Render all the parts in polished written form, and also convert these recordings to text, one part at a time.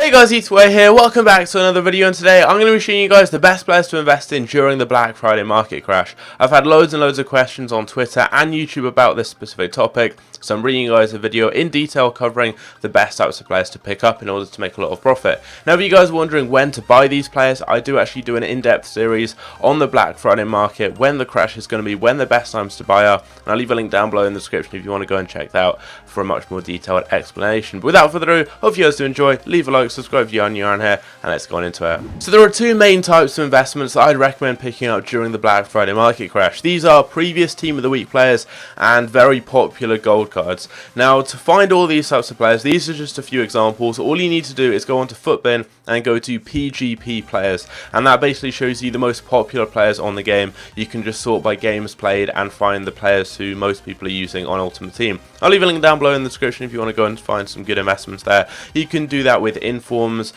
Hey guys, Ethan here, welcome back to another video, and today I'm going to be showing you guys the best players to invest in during the Black Friday market crash. I've had loads and loads of questions on Twitter and YouTube about this specific topic, so I'm bringing you guys a video in detail covering the best types of players to pick up in order to make a lot of profit. Now if you guys are wondering when to buy these players, I do actually do an in-depth series on the Black Friday market, when the crash is going to be, when the best times to buy are, and I'll leave a link down below in the description if you want to go and check that out for a much more detailed explanation. But without further ado, hope you guys do enjoy, leave a like, subscribe if you're new around here, and let's go on into it. So there are two main types of investments that I'd recommend picking up during the Black Friday market crash. These are previous Team of the Week players and very popular gold cards. Now to find all these types of players, these are just a few examples. All you need to do is go onto Footbin and go to PGP players, and that basically shows you the most popular players on the game. You can just sort by games played and find the players who most people are using on Ultimate Team. I'll leave a link down below in the description if you want to go and find some good investments there. You can do that with informs,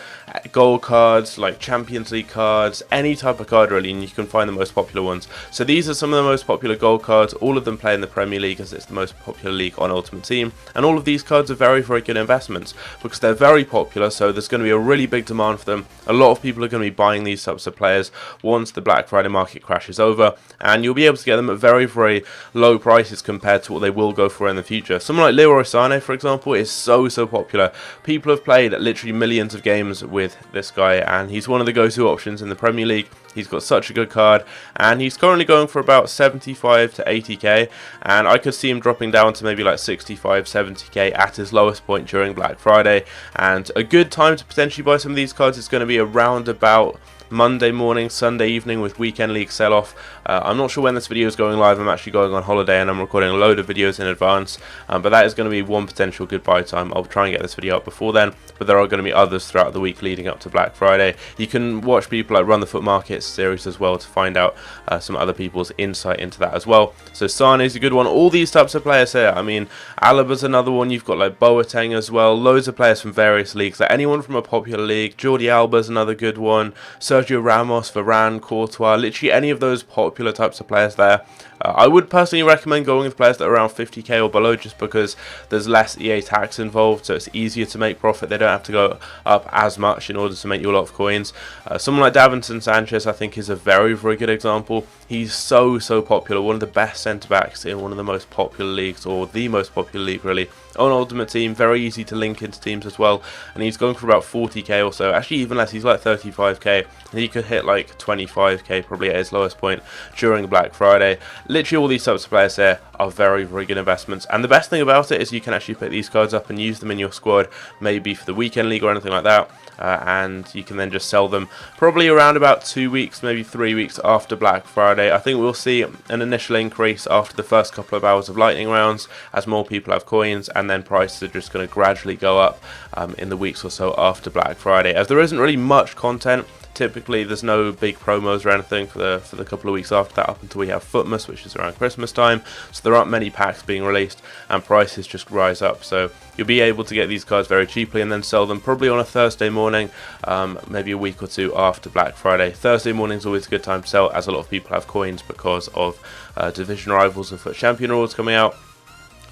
gold cards, like Champions League cards, any type of card really, and you can find the most popular ones. So these are some of the most popular gold cards. All of them play in the Premier League as it's the most popular league on Ultimate Team, and all of these cards are very, very good investments because they're very popular, so there's going to be a really big demand for them. A lot of people are going to be buying these types of players once the Black Friday market crash is over, and you'll be able to get them at very, very low prices compared to what they will go for in the future. Someone like Leroy Sané, for example, is so popular. People have played literally millions of games with this guy, and he's one of the go-to options in the Premier League. He's got such a good card, and he's currently going for about 75 to 80k, and I could see him dropping down to maybe like 65, 70k at his lowest point during Black Friday. And a good time to potentially buy some of these cards is going to be around about Monday morning, Sunday evening with weekend league sell-off. I'm not sure when this video is going live. I'm actually going on holiday and I'm recording a load of videos in advance, but that is going to be one potential good buy time. I'll try and get this video up before then, but there are going to be others throughout the week leading up to Black Friday. You can watch people like Run the Foot Markets series as well to find out some other people's insight into that as well. So Sané is a good one. All these types of players here. I mean, Alaba's another one. You've got like Boateng as well. Loads of players from various leagues. Like anyone from a popular league. Jordi Alba's another good one. Sergio Ramos, Varane, Courtois, literally any of those popular types of players there. I would personally recommend going with players that are around 50k or below, just because there's less EA tax involved, so it's easier to make profit. They don't have to go up as much in order to make you a lot of coins. Someone like Davinson Sanchez, I think, is a very, very good example. He's so popular, one of the best centre-backs in one of the most popular leagues, or the most popular league really, on Ultimate Team. Very easy to link into teams as well, and he's going for about 40k or so, actually even less. He's like 35k, and he could hit like 25k probably at his lowest point during Black Friday. Literally all these types of players here are very, very good investments, and the best thing about it is you can actually pick these cards up and use them in your squad, maybe for the weekend league or anything like that, and you can then just sell them probably around about 2 weeks, maybe 3 weeks after Black Friday. I think we'll see an initial increase after the first couple of hours of lightning rounds as more people have coins, and then prices are just going to gradually go up in the weeks or so after Black Friday, as there isn't really much content. Typically there's no big promos or anything for the couple of weeks after that, up until we have Footmas, which is around Christmas time, so there aren't many packs being released and prices just rise up. So you'll be able to get these cards very cheaply and then sell them probably on a Thursday morning, maybe a week or two after Black Friday. Thursday morning is always a good time to sell, as a lot of people have coins because of Division Rivals and Foot Champion Awards coming out.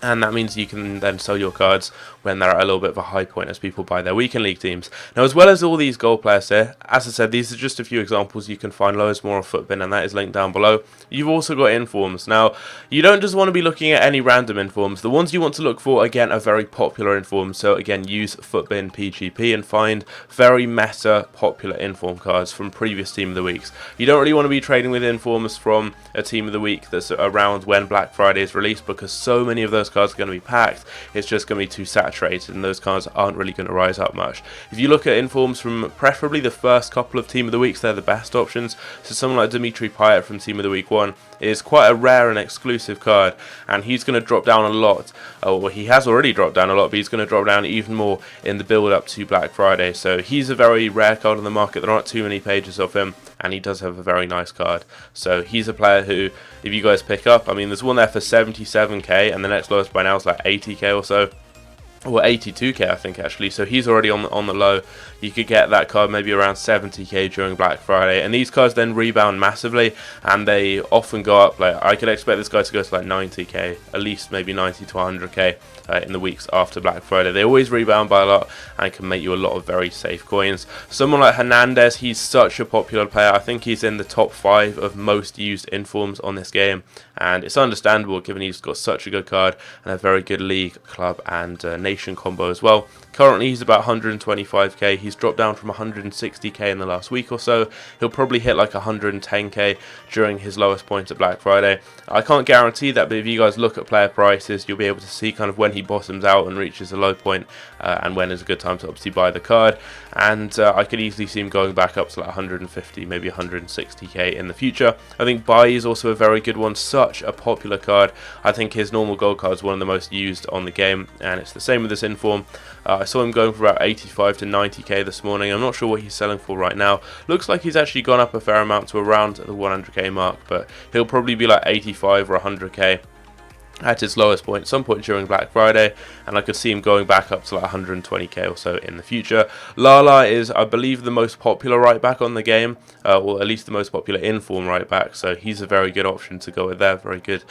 And that means you can then sell your cards when they're at a little bit of a high point as people buy their weekend league teams. Now, as well as all these gold players here, as I said, these are just a few examples. You can find loads more on Footbin, and that is linked down below. You've also got informs. Now, you don't just want to be looking at any random informs. The ones you want to look for, again, are very popular informs. So again, use Footbin PGP and find very meta popular inform cards from previous Team of the Weeks. You don't really want to be trading with informs from a Team of the Week that's around when Black Friday is released, because so many of those cards are going to be packed. It's just going to be too saturated, and those cards aren't really going to rise up much. If you look at informs from preferably the first couple of Team of the Weeks, they're the best options. So someone like Dimitri Payet from Team of the Week 1 is quite a rare and exclusive card, and he's going to drop down a lot. Well, he has already dropped down a lot, but he's going to drop down even more in the build up to Black Friday. So he's a very rare card on the market. There aren't too many pages of him, and he does have a very nice card. So he's a player who, if you guys pick up, I mean, there's one there for 77k, and the next lowest by now is like 80k or so. or 82k I think actually, so he's already on the low. You could get that card maybe around 70k during Black Friday, and these cards then rebound massively, and they often go up. Like, I could expect this guy to go to like 90k, at least maybe 90 to 100k in the weeks after Black Friday. They always rebound by a lot and can make you a lot of very safe coins. Someone like Hernandez, he's such a popular player. I think he's in the top 5 of most used informs on this game, and it's understandable given he's got such a good card and a very good league, club and nation combo as well. Currently he's about 125k. He's dropped down from 160k in the last week or so. He'll probably hit like 110k during his lowest point at Black Friday. I can't guarantee that, but if you guys look at player prices, you'll be able to see kind of when he bottoms out and reaches a low point, and when is a good time to obviously buy the card. And I could easily see him going back up to like 150, maybe 160k in the future. I think Bai is also a very good one, such a popular card. I think his normal gold card is one of the most used on the game, and it's the same with this inform. I saw him going for about 85 to 90k this morning. I'm not sure what he's selling for right now. Looks like he's actually gone up a fair amount to around the 100k mark, but he'll probably be like 85 or 100k at its lowest point, some point during Black Friday, and I could see him going back up to like 120k or so in the future. Lala is, I believe, the most popular right back on the game, or at least the most popular inform right back, so he's a very good option to go with there. Very good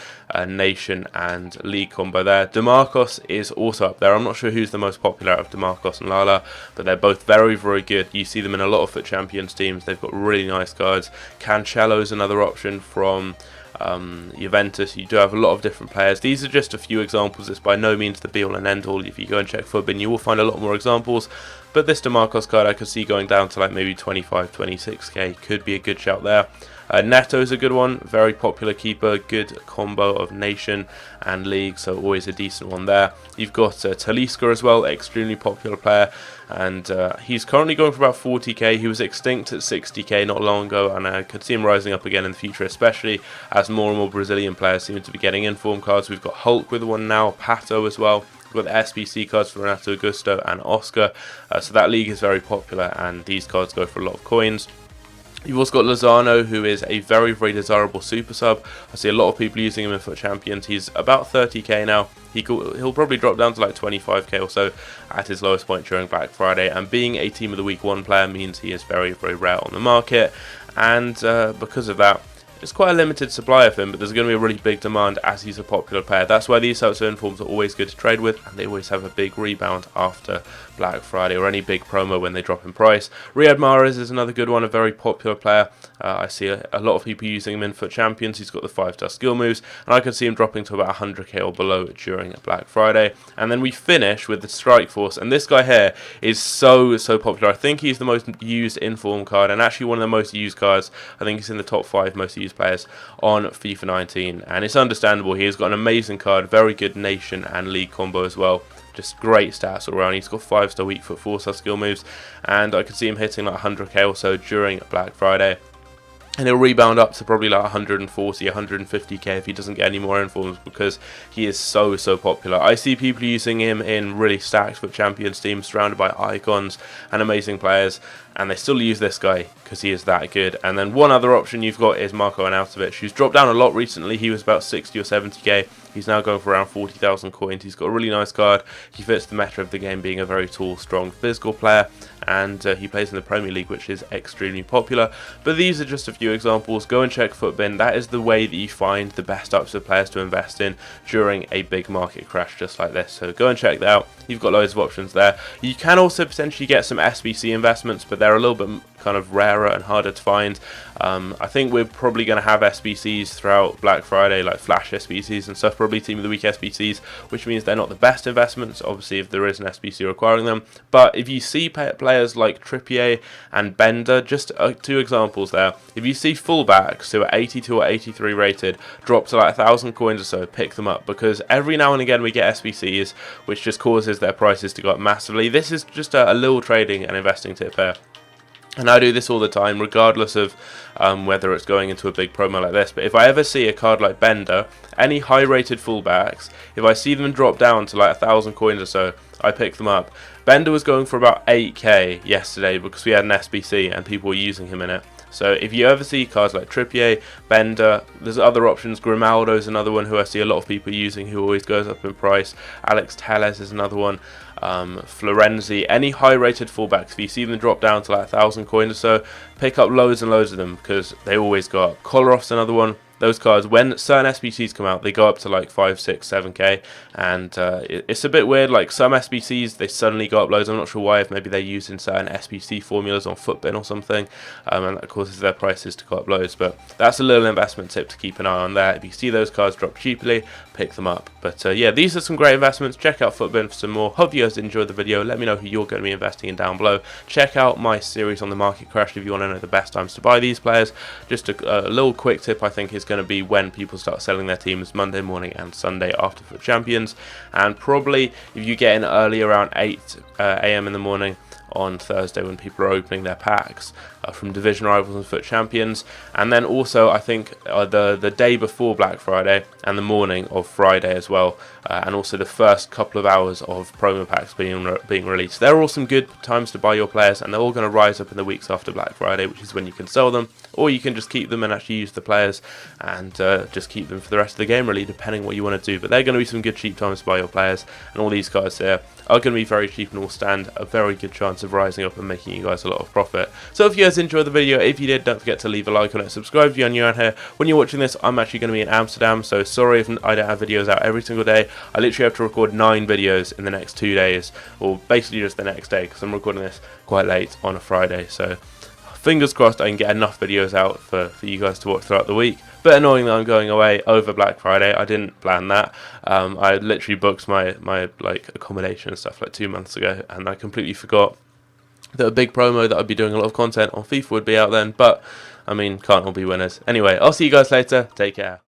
nation and league combo there. DeMarcos is also up there. I'm not sure who's the most popular out of DeMarcos and Lala, but they're both very, very good. You see them in a lot of FUT Champions teams. They've got really nice cards. Cancelo is another option from Juventus. You do have a lot of different players. These are just a few examples. It's by no means the be all and end all. If you go and check FUTBin, you will find a lot more examples, but this DeMarcos card I could see going down to like maybe 25, 26k. Could be a good shout there. Neto is a good one, very popular keeper, good combo of nation and league, so always a decent one there. You've got Talisca as well, extremely popular player, and he's currently going for about 40k. He was extinct at 60k not long ago, and I could see him rising up again in the future, especially as more and more Brazilian players seem to be getting inform cards. We've got Hulk with one now, Pato as well. We've got the SBC cards for Renato Augusto and Oscar, so that league is very popular, and these cards go for a lot of coins. You've also got Lozano, who is a very, very desirable super sub. I see a lot of people using him in FUT Champions. He's about 30k now. He'll probably drop down to like 25k or so at his lowest point during Black Friday. And being a Team of the Week 1 player means he is very, very rare on the market. And because of that, it's quite a limited supply of him, but there's going to be a really big demand as he's a popular player. That's why these types of informs are always good to trade with, and they always have a big rebound after Black Friday or any big promo when they drop in price. Riyad Mahrez is another good one, a very popular player. I see a lot of people using him in FUT Champions. He's got the 5-star skill moves, and I could see him dropping to about 100k or below during Black Friday. And then we finish with the Strike Force, and this guy here is so popular. I think he's the most used inform card, and actually one of the most used cards. I think he's in the top 5 most used players on FIFA 19, and it's understandable. He has got an amazing card, very good nation and league combo as well. Just great stats all around. He's got 5-star weak foot, 4-star skill moves, and I could see him hitting like 100k or so during Black Friday. And he'll rebound up to probably like 140, 150k if he doesn't get any more informs, because he is so popular. I see people using him in really stacked FUT Champions teams, surrounded by icons and amazing players, and they still use this guy because he is that good. And then one other option you've got is Marko Arnautovic, who's dropped down a lot recently. He was about 60 or 70k. He's now going for around 40,000 coins. He's got a really nice card. He fits the meta of the game, being a very tall, strong, physical player, and he plays in the Premier League, which is extremely popular. But these are just a few examples. Go and check FUTBin. That is the way that you find the best types of players to invest in during a big market crash just like this. So go and check that out. You've got loads of options there. You can also potentially get some SBC investments, but they're a little bit kind of rarer and harder to find. I think we're probably going to have SBCs throughout Black Friday, like Flash SBCs and stuff, probably Team of the Week SBCs, which means they're not the best investments, obviously, if there is an SBC requiring them. But if you see players like Trippier and Bender, just 2 examples there, if you see fullbacks who are 82 or 83 rated drop to like 1,000 coins or so, pick them up, because every now and again we get SBCs, which just causes their prices to go up massively. This is just a little trading and investing tip here. And I do this all the time, regardless of whether it's going into a big promo like this. But if I ever see a card like Bender, any high-rated fullbacks, if I see them drop down to like 1,000 coins or so, I pick them up. Bender was going for about 8k yesterday because we had an SBC and people were using him in it. So if you ever see cards like Trippier, Bender, there's other options. Grimaldo is another one who I see a lot of people using, who always goes up in price. Alex Telles is another one. Florenzi, any high-rated fullbacks. If you see them drop down to like 1,000 coins or so, pick up loads and loads of them because they always go up. Kolarov's another one. Those cards, when certain SBCs come out, they go up to like 5, 6, 7k, and it's a bit weird. Like some SBCs, they suddenly go up loads. I'm not sure why, if maybe they're using certain SBC formulas on Footbin or something, and that causes their prices to go up loads. But that's a little investment tip to keep an eye on there. If you see those cards drop cheaply, pick them up. But yeah, these are some great investments. Check out Footbin for some more. Hope you guys enjoyed the video. Let me know who you're going to be investing in down below. Check out my series on the market crash if you want to know the best times to buy these players. Just a little quick tip, I think, is going to be when people start selling their teams, Monday morning and Sunday after FUT Champions. And probably if you get in early, around 8 AM in the morning on Thursday, when people are opening their packs from division rivals and FUT Champions. And then also I think the day before Black Friday and the morning of Friday as well, and also the first couple of hours of promo packs being released. They're all some good times to buy your players, and they're all going to rise up in the weeks after Black Friday, which is when you can sell them, or you can just keep them and actually use the players and just keep them for the rest of the game, really, depending what you want to do. But they're going to be some good cheap times to buy your players, and all these guys here are going to be very cheap and will stand a very good chance of rising up and making you guys a lot of profit. So if you guys enjoyed the video, if you did, don't forget to leave a like on it, subscribe if you're new around here. When you're watching this, I'm actually going to be in Amsterdam, so sorry if I don't have videos out every single day. I literally have to record 9 videos in the next 2 days, or basically just the next day, because I'm recording this quite late on a Friday. So fingers crossed I can get enough videos out for you guys to watch throughout the week. Bit annoying that I'm going away over Black Friday. I didn't plan that. I literally booked my like accommodation and stuff like 2 months ago, and I completely forgot that a big promo that I'd be doing a lot of content on FIFA would be out then. But I mean, can't all be winners. Anyway, I'll see you guys later. Take care.